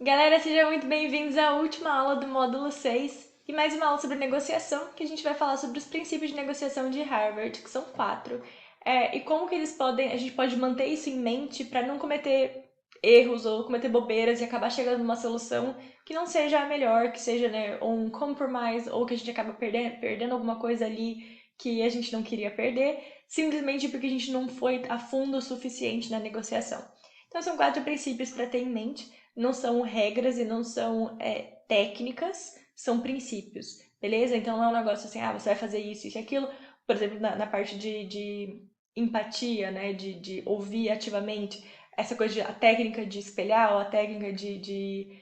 Galera, sejam muito bem-vindos à última aula do módulo 6 e mais uma aula sobre negociação, que a gente vai falar sobre os princípios de negociação de Harvard, que são quatro, e como que a gente pode manter isso em mente para não cometer erros ou cometer bobeiras e acabar chegando numa solução que não seja a melhor, que seja, né, um compromise ou que a gente acaba perdendo alguma coisa ali que a gente não queria perder, simplesmente porque a gente não foi a fundo o suficiente na negociação. Então, são quatro princípios para ter em mente. Não são regras e não são técnicas, são princípios, beleza? Então não é um negócio assim, você vai fazer isso e aquilo. Por exemplo, na parte de empatia, né? De ouvir ativamente, essa coisa a técnica de espelhar ou a técnica de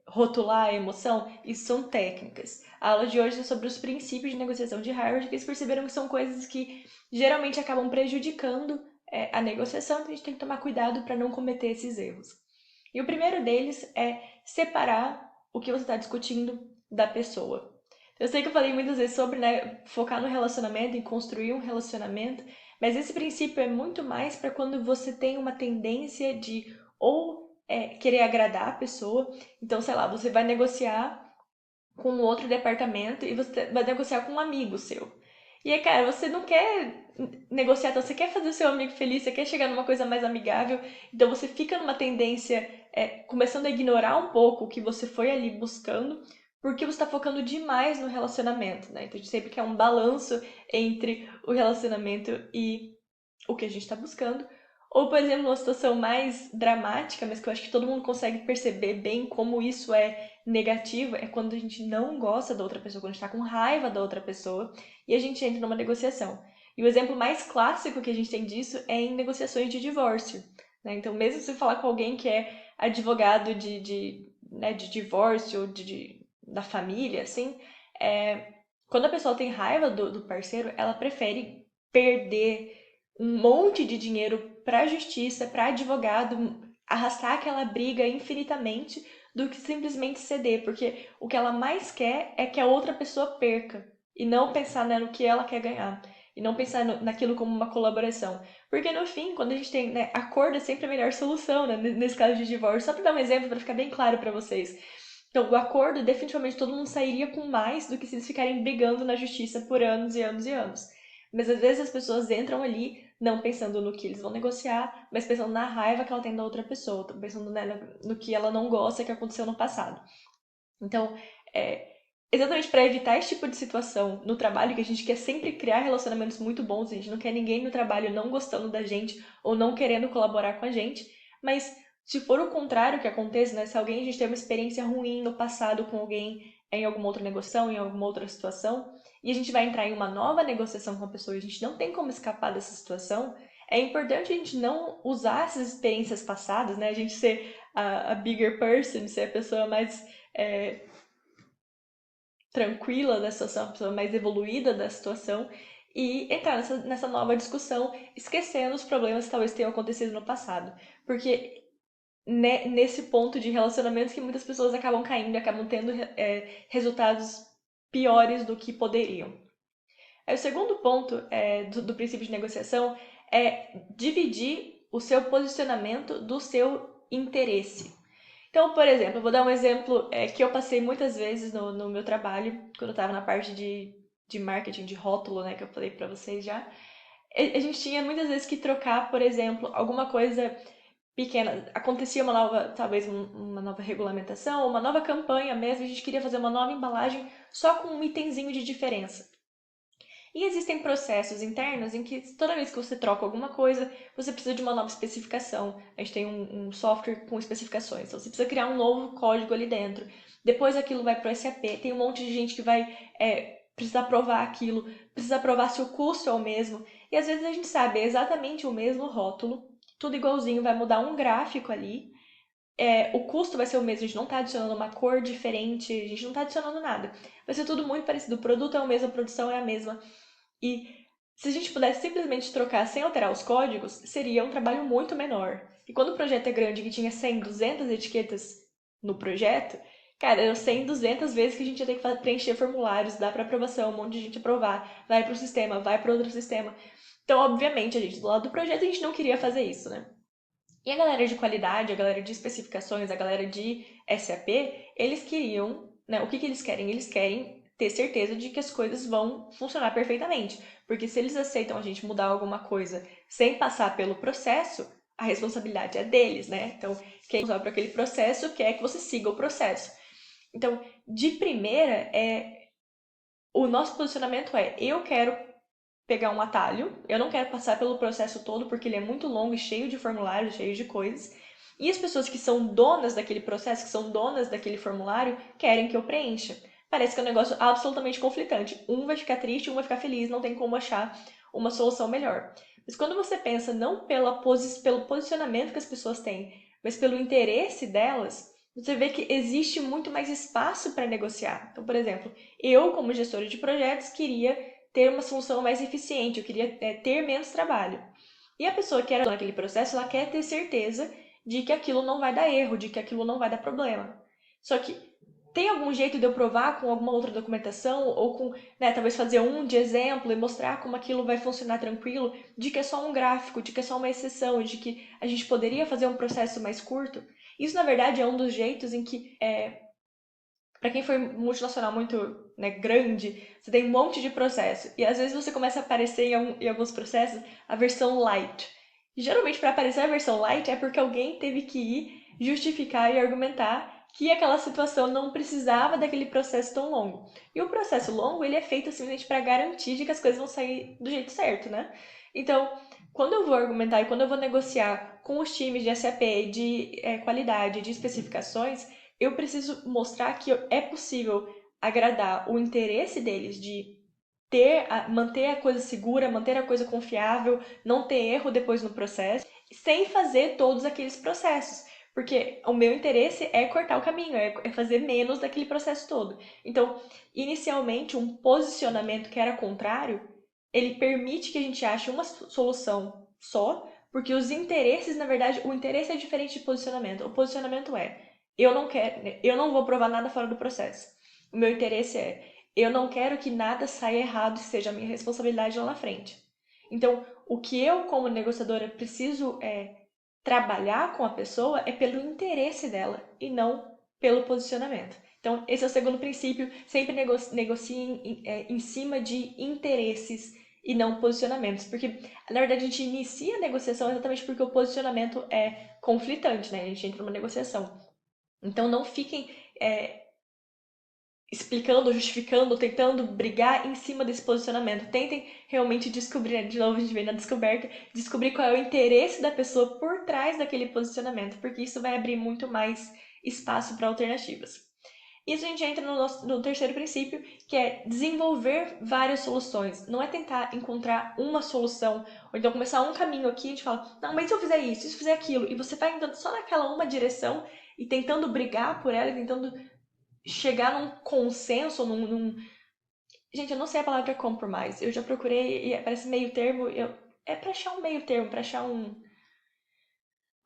rotular a emoção, isso são técnicas. A aula de hoje é sobre os princípios de negociação de Harvard, que eles perceberam que são coisas que geralmente acabam prejudicando a negociação, então a gente tem que tomar cuidado para não cometer esses erros. E o primeiro deles é separar o que você está discutindo da pessoa. Eu sei que eu falei muitas vezes sobre, né, focar no relacionamento, em construir um relacionamento, mas esse princípio é muito mais para quando você tem uma tendência de querer agradar a pessoa. Então, sei lá, você vai negociar com outro departamento e você vai negociar com um amigo seu. E aí, cara, você não quer negociar, então você quer fazer o seu amigo feliz, você quer chegar numa coisa mais amigável, então você fica numa tendência, começando a ignorar um pouco o que você foi ali buscando, porque você está focando demais no relacionamento, né? Então a gente sempre quer um balanço entre o relacionamento e o que a gente está buscando. Ou, por exemplo, uma situação mais dramática, mas que eu acho que todo mundo consegue perceber bem como isso é negativo, é quando a gente não gosta da outra pessoa, quando a gente está com raiva da outra pessoa e a gente entra numa negociação. E o exemplo mais clássico que a gente tem disso é em negociações de divórcio. Né? Então, mesmo se você falar com alguém que é advogado de divórcio ou da família, assim, quando a pessoa tem raiva do parceiro, ela prefere perder um monte de dinheiro para a justiça, para advogado, arrastar aquela briga infinitamente do que simplesmente ceder, porque o que ela mais quer é que a outra pessoa perca e não pensar, né, no que ela quer ganhar e não pensar naquilo como uma colaboração. Porque no fim, quando a gente tem, né, acordo é sempre a melhor solução, né, nesse caso de divórcio. Só para dar um exemplo para ficar bem claro para vocês. Então, o acordo, definitivamente todo mundo sairia com mais do que se eles ficarem brigando na justiça por anos e anos e anos. Mas às vezes as pessoas entram ali não pensando no que eles vão negociar, mas pensando na raiva que ela tem da outra pessoa, pensando, né, no que ela não gosta que aconteceu no passado. Então, é, exatamente para evitar esse tipo de situação no trabalho, que a gente quer sempre criar relacionamentos muito bons, a gente não quer ninguém no trabalho não gostando da gente ou não querendo colaborar com a gente, mas se for o contrário que aconteça, né, se alguém a gente teve uma experiência ruim no passado com alguém em alguma outra negociação, em alguma outra situação, e a gente vai entrar em uma nova negociação com a pessoa e a gente não tem como escapar dessa situação, é importante a gente não usar essas experiências passadas, né, a gente ser a bigger person, ser a pessoa mais é, tranquila da situação, a pessoa mais evoluída da situação e entrar nessa nova discussão, esquecendo os problemas que talvez tenham acontecido no passado. Porque nesse ponto de relacionamentos que muitas pessoas acabam caindo e acabam tendo resultados piores do que poderiam. Aí, o segundo ponto do princípio de negociação é dividir o seu posicionamento do seu interesse. Então, por exemplo, eu vou dar um exemplo que eu passei muitas vezes no meu trabalho, quando eu estava na parte de marketing, de rótulo, né, que eu falei para vocês já. A gente tinha muitas vezes que trocar, por exemplo, alguma coisa pequena. Acontecia uma nova, talvez uma nova regulamentação, uma nova campanha mesmo, a gente queria fazer uma nova embalagem só com um itemzinho de diferença. E existem processos internos em que toda vez que você troca alguma coisa, você precisa de uma nova especificação. A gente tem um software com especificações, então você precisa criar um novo código ali dentro. Depois aquilo vai para o SAP, tem um monte de gente que vai precisar provar aquilo, precisa provar se o custo é o mesmo. E às vezes a gente sabe, é exatamente o mesmo rótulo, tudo igualzinho, vai mudar um gráfico ali, o custo vai ser o mesmo, a gente não está adicionando uma cor diferente, a gente não está adicionando nada. Vai ser tudo muito parecido, o produto é o mesmo, a produção é a mesma. E se a gente pudesse simplesmente trocar sem alterar os códigos, seria um trabalho muito menor. E quando o projeto é grande, que tinha 100, 200 etiquetas no projeto, cara, eram 100, 200 vezes que a gente ia ter que preencher formulários, dar para aprovação, um monte de gente aprovar, vai para o sistema, vai para outro sistema. Então, obviamente, a gente do lado do projeto, a gente não queria fazer isso, né? E a galera de qualidade, a galera de especificações, a galera de SAP, eles queriam, né? O que que eles querem? Eles querem ter certeza de que as coisas vão funcionar perfeitamente. Porque se eles aceitam a gente mudar alguma coisa sem passar pelo processo, a responsabilidade é deles, né? Então, quem usar para aquele processo quer que você siga o processo. Então, de primeira, o nosso posicionamento é: eu quero pegar um atalho, eu não quero passar pelo processo todo porque ele é muito longo e cheio de formulários, cheio de coisas. E as pessoas que são donas daquele processo, que são donas daquele formulário, querem que eu preencha. Parece que é um negócio absolutamente conflitante. Um vai ficar triste, um vai ficar feliz, não tem como achar uma solução melhor. Mas quando você pensa não pelo posicionamento que as pessoas têm, mas pelo interesse delas, você vê que existe muito mais espaço para negociar. Então, por exemplo, eu, como gestora de projetos, queria ter uma solução mais eficiente, eu queria ter menos trabalho. E a pessoa que era naquele processo, ela quer ter certeza de que aquilo não vai dar erro, de que aquilo não vai dar problema. Só que tem algum jeito de eu provar com alguma outra documentação ou com, né, talvez fazer um de exemplo e mostrar como aquilo vai funcionar tranquilo, de que é só um gráfico, de que é só uma exceção, de que a gente poderia fazer um processo mais curto. Isso, na verdade, é um dos jeitos em que para quem foi multinacional muito, né, grande, você tem um monte de processo. E às vezes você começa a aparecer em alguns processos a versão light. E geralmente, para aparecer a versão light é porque alguém teve que ir justificar e argumentar que aquela situação não precisava daquele processo tão longo. E o processo longo, ele é feito simplesmente para garantir de que as coisas vão sair do jeito certo, né? Então, quando eu vou argumentar e quando eu vou negociar com os times de SAP, de qualidade, de especificações, eu preciso mostrar que é possível agradar o interesse deles de manter a coisa segura, manter a coisa confiável, não ter erro depois no processo, sem fazer todos aqueles processos. Porque o meu interesse é cortar o caminho, é fazer menos daquele processo todo. Então, inicialmente, um posicionamento que era contrário, ele permite que a gente ache uma solução só, porque os interesses, na verdade, o interesse é diferente de posicionamento. O posicionamento eu não quero, eu não vou provar nada fora do processo. O meu interesse eu não quero que nada saia errado e seja a minha responsabilidade lá na frente. Então, o que eu, como negociadora, preciso trabalhar com a pessoa é pelo interesse dela e não pelo posicionamento. Então, esse é o segundo princípio. Sempre negocie em cima de interesses e não posicionamentos. Porque, na verdade, a gente inicia a negociação exatamente porque o posicionamento é conflitante, né? A gente entra numa negociação. Então, não fiquem explicando, justificando, tentando brigar em cima desse posicionamento. Tentem realmente descobrir, né? De novo a gente vem na descoberta, descobrir qual é o interesse da pessoa por trás daquele posicionamento, porque isso vai abrir muito mais espaço para alternativas. Isso a gente entra no terceiro princípio, que é desenvolver várias soluções. Não é tentar encontrar uma solução, ou então começar um caminho aqui e a gente fala, não, mas se eu fizer isso, se eu fizer aquilo, e você vai indo só naquela uma direção e tentando brigar por ela, tentando chegar num consenso, Gente, eu não sei a palavra compromise. Eu já procurei e parece meio termo. É pra achar um meio termo, pra achar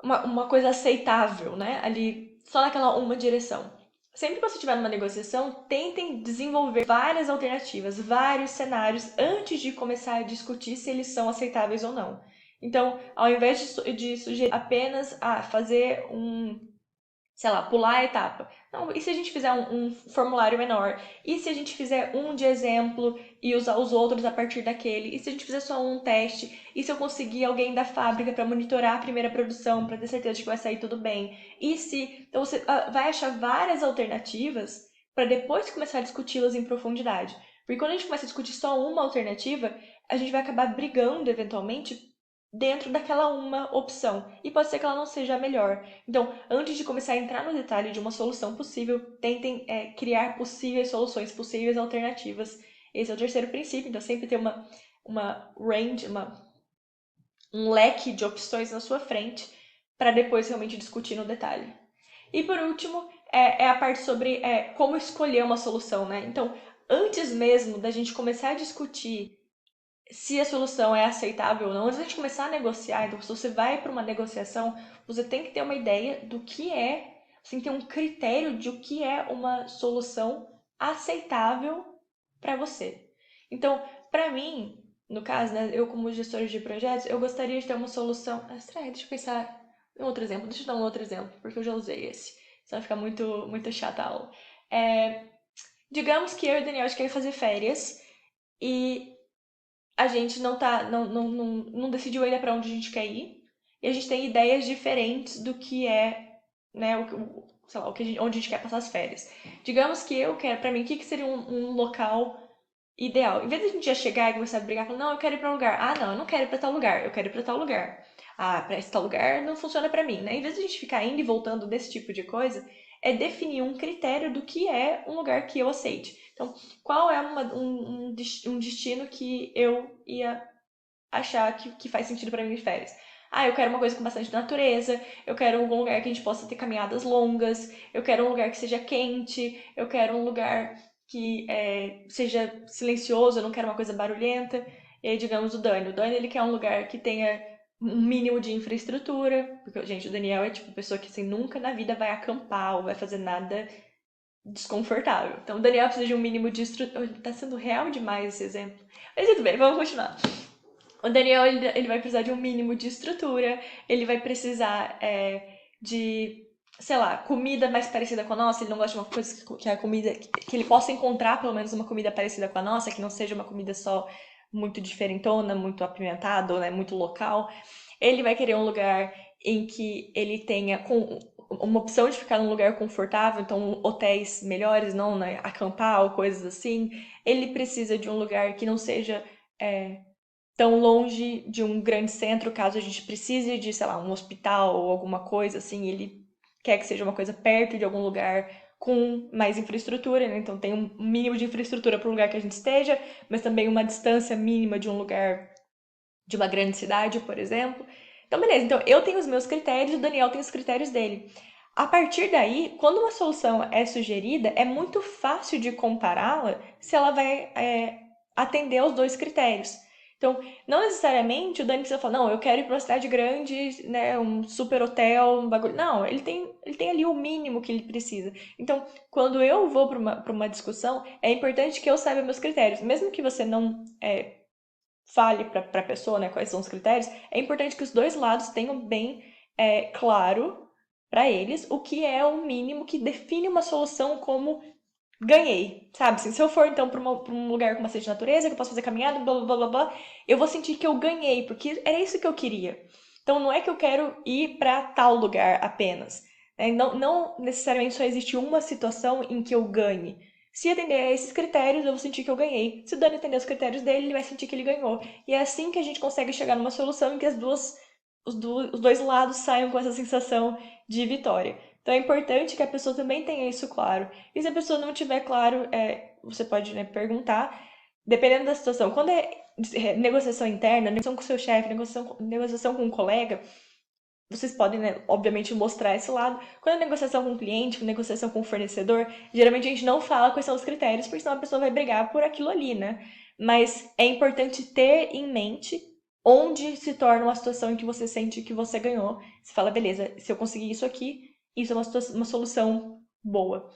uma coisa aceitável, né? Ali, só naquela uma direção. Sempre que você estiver numa negociação, tentem desenvolver várias alternativas, vários cenários, antes de começar a discutir se eles são aceitáveis ou não. Então, ao invés de sugerir apenas fazer sei lá, pular a etapa. Não, e se a gente fizer um formulário menor? E se a gente fizer um de exemplo e usar os outros a partir daquele? E se a gente fizer só um teste? E se eu conseguir alguém da fábrica para monitorar a primeira produção, para ter certeza de que vai sair tudo bem? E se. Então você vai achar várias alternativas para depois começar a discuti-las em profundidade. Porque quando a gente começa a discutir só uma alternativa, a gente vai acabar brigando eventualmente dentro daquela uma opção. E pode ser que ela não seja a melhor. Então, antes de começar a entrar no detalhe de uma solução possível, tentem criar possíveis soluções, possíveis alternativas. Esse é o terceiro princípio. Então, sempre ter uma range, um leque de opções na sua frente para depois realmente discutir no detalhe. E por último, é a parte sobre como escolher uma solução, né? Então, antes mesmo da gente começar a discutir se a solução é aceitável ou não, antes de a gente começar a negociar, então se você vai para uma negociação, você tem que ter uma ideia do que você tem que ter um critério de o que é uma solução aceitável para você. Então, para mim, no caso, né, eu como gestora de projetos, eu gostaria de ter uma solução. Deixa eu pensar. um outro exemplo. Deixa eu dar um outro exemplo, porque eu já usei esse. Senão vai ficar muito chata a aula. É, digamos que eu e o Daniel a gente quer fazer férias e a gente não decidiu ainda para onde a gente quer ir. E a gente tem ideias diferentes do que é, né, sei lá, onde a gente quer passar as férias. Digamos que eu quero, para mim, o que seria um local ideal? Em vez de a gente já chegar e começar a brigar, falar, não, eu quero ir para um lugar. Ah, não, eu não quero ir para tal lugar, eu quero ir para tal lugar. Ah, para esse tal lugar não funciona para mim, né? Em vez de a gente ficar indo e voltando desse tipo de coisa, é definir um critério do que é um lugar que eu aceite. Então, qual é um destino que eu ia achar que faz sentido para mim de férias? Ah, eu quero uma coisa com bastante natureza, eu quero algum lugar que a gente possa ter caminhadas longas, eu quero um lugar que seja quente, eu quero um lugar que seja silencioso, eu não quero uma coisa barulhenta. E aí, digamos, o Dani. O Dani, ele quer um lugar que tenha um mínimo de infraestrutura, porque, gente, o Daniel é tipo pessoa que, assim, nunca na vida vai acampar ou vai fazer nada desconfortável. Então, o Daniel precisa de um mínimo de estrutura. Tá sendo real demais esse exemplo. Mas tudo bem, vamos continuar. O Daniel, ele vai precisar de um mínimo de estrutura, ele vai precisar de, sei lá, comida mais parecida com a nossa, ele não gosta de uma coisa que a comida, que ele possa encontrar pelo menos uma comida parecida com a nossa, que não seja uma comida só muito diferentona, muito apimentada, né, muito local. Ele vai querer um lugar em que ele tenha uma opção de ficar num lugar confortável, então hotéis melhores, não, né, acampar ou coisas assim. Ele precisa de um lugar que não seja tão longe de um grande centro, caso a gente precise de, sei lá, um hospital ou alguma coisa assim, ele quer que seja uma coisa perto de algum lugar com mais infraestrutura, né? Então tem um mínimo de infraestrutura para o lugar que a gente esteja, mas também uma distância mínima de um lugar de uma grande cidade, por exemplo. Então, beleza. Então, eu tenho os meus critérios, o Daniel tem os critérios dele. A partir daí, quando uma solução é sugerida, é muito fácil de compará-la se ela vai atender aos dois critérios. Então, não necessariamente o Dani precisa falar, não, eu quero ir para uma cidade grande, né, um super hotel, um bagulho. Não, ele tem ali o mínimo que ele precisa. Então, quando eu vou para uma discussão, é importante que eu saiba meus critérios. Mesmo que você não fale para a pessoa, né, quais são os critérios, é importante que os dois lados tenham bem claro para eles o que é o mínimo que define uma solução como ganhei, sabe? Assim, se eu for então para um lugar com bastante natureza, que eu posso fazer caminhada, blá blá blá blá blá, eu vou sentir que eu ganhei, porque era isso que eu queria. Então não é que eu quero ir para tal lugar apenas. Né? Não necessariamente só existe uma situação em que eu ganhe. Se atender a esses critérios, eu vou sentir que eu ganhei. Se o Dani atender os critérios dele, ele vai sentir que ele ganhou. E é assim que a gente consegue chegar numa solução em que os dois lados saiam com essa sensação de vitória. Então é importante que a pessoa também tenha isso claro. E se a pessoa não tiver claro, você pode, né, perguntar, dependendo da situação. Quando é negociação interna, negociação com o seu chefe, negociação com um colega, vocês podem, né, obviamente, mostrar esse lado. Quando é negociação com o cliente, com negociação com o fornecedor, geralmente a gente não fala quais são os critérios, porque senão a pessoa vai brigar por aquilo ali, né? Mas é importante ter em mente onde se torna uma situação em que você sente que você ganhou. Você fala, beleza, se eu conseguir isso aqui, isso é uma solução boa.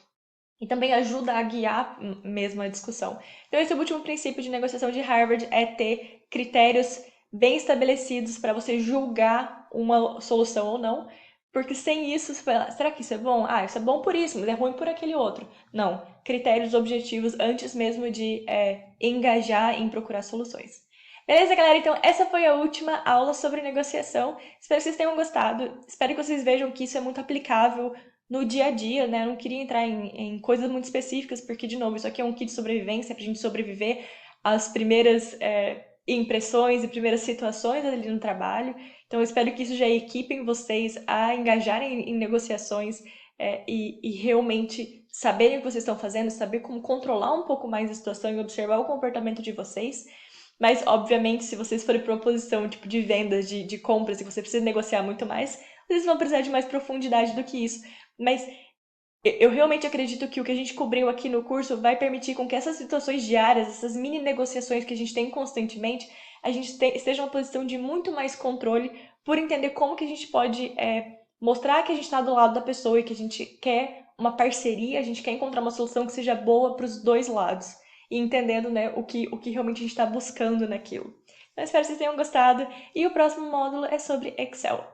E também ajuda a guiar mesmo a discussão. Então, esse é o último princípio de negociação de Harvard, é ter critérios bem estabelecidos para você julgar uma solução ou não. Porque sem isso, você vai lá, será que isso é bom? Ah, isso é bom por isso, mas é ruim por aquele outro. Não, critérios objetivos antes mesmo de engajar em procurar soluções. Beleza, galera? Então, essa foi a última aula sobre negociação. Espero que vocês tenham gostado. Espero que vocês vejam que isso é muito aplicável no dia a dia, né? Eu não queria entrar em coisas muito específicas, porque, de novo, isso aqui é um kit de sobrevivência, pra gente sobreviver às primeiras impressões e primeiras situações ali no trabalho. Então, eu espero que isso já equipem vocês a engajarem em negociações e realmente saberem o que vocês estão fazendo, saber como controlar um pouco mais a situação e observar o comportamento de vocês. Mas, obviamente, se vocês forem para uma posição tipo, de vendas, de compras, e você precisa negociar muito mais, vocês vão precisar de mais profundidade do que isso. Mas eu realmente acredito que o que a gente cobriu aqui no curso vai permitir com que essas situações diárias, essas mini negociações que a gente tem constantemente, a gente esteja numa posição de muito mais controle por entender como que a gente pode mostrar que a gente está do lado da pessoa e que a gente quer uma parceria, a gente quer encontrar uma solução que seja boa para os dois lados. E entendendo, né, o que realmente a gente está buscando naquilo. Então, espero que vocês tenham gostado. E o próximo módulo é sobre Excel.